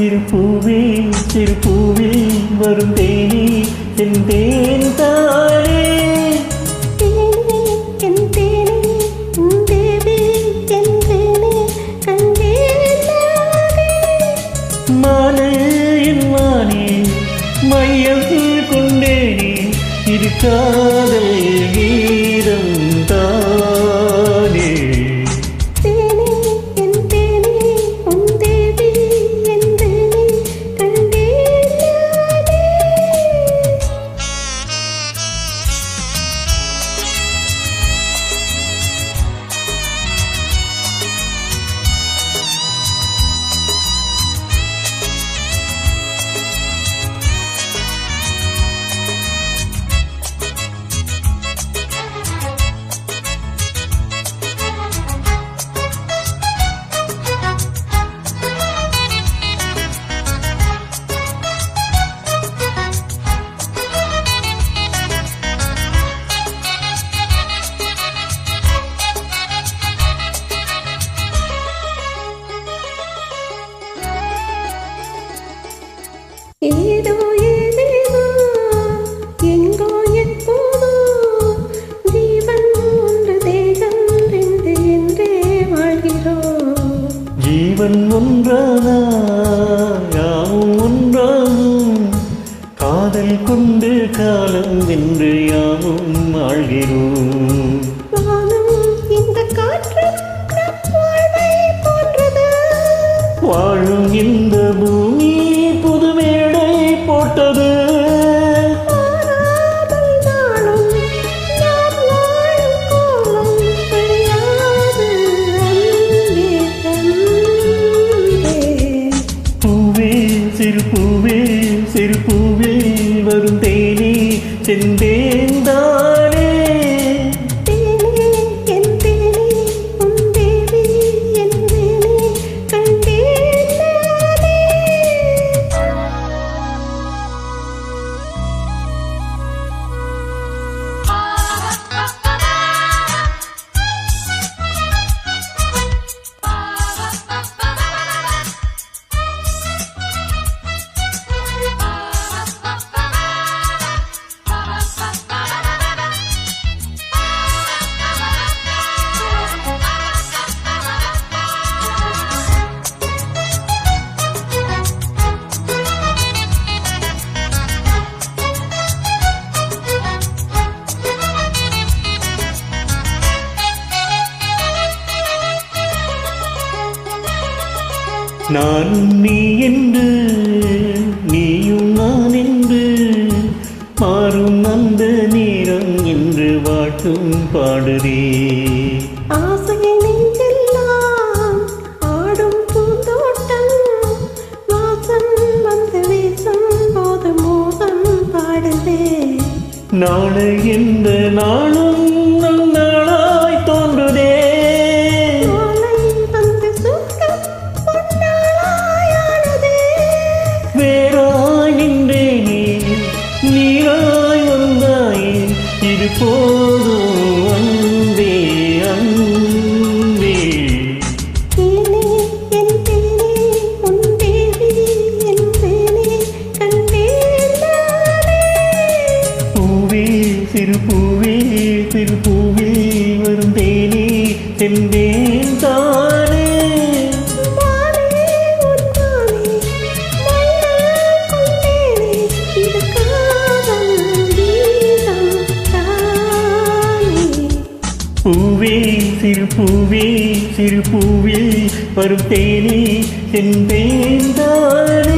சிறு பூவே சிறு பூவே வரும் தேனி என் தேன் தானே மானே என் மானே மையம் கொண்டேனே இது காதல் கீதம் தானே ஏதோ ஏதேதோ எங்கோ எப்போதோ ஜீவன் ஒன்று தேகம் ரெண்டு என்றே வாழ்கிறோம். ஜீவன் ஒன்றானா யாவும் ஒன்றாகும் காதல் கொண்டு காலம் என்று யாவும் ஆழ்கிறோம். வானம் இந்த காற்று நம் வாழ்வை போன்றது. வாழும் இந்த பூமி புது மேடை போட்டது. மாறாமல் நாளும் நாம் வாழும் கோலம் தெரியாது அன்பே அன்பே. பூவே சிறு பூவே சிறு பூவே வரும் தேனி செந்தேன் தானே நானும் நீ என்று நீயும் நான் என்று மாறும் அந்த நேரம் என்று வாட்டும் பாடுதே. ஆசையின் நெஞ்செல்லாம் ஆடும் பூந்தோட்டம் வாசம் வந்து வீசும் போது மோகம் பாடுதே. நாளை எந்த நாளும் நம் நாளாய் தோன்றுதே. வேறாய் நின்றேனே நீராய் வந்தாயே இது போதும் அன்பே அன்பே. தேனே என் தேனே உன் தேவி என் தேனே கண்டேன் நானே. பூவே சிறு பூவே சிறு பூவே வரும் தேனி செந்தேன் தானே. பூவே சிறு பூவே சிறு பூவே வரும் தேனி செந்தேன் தானே.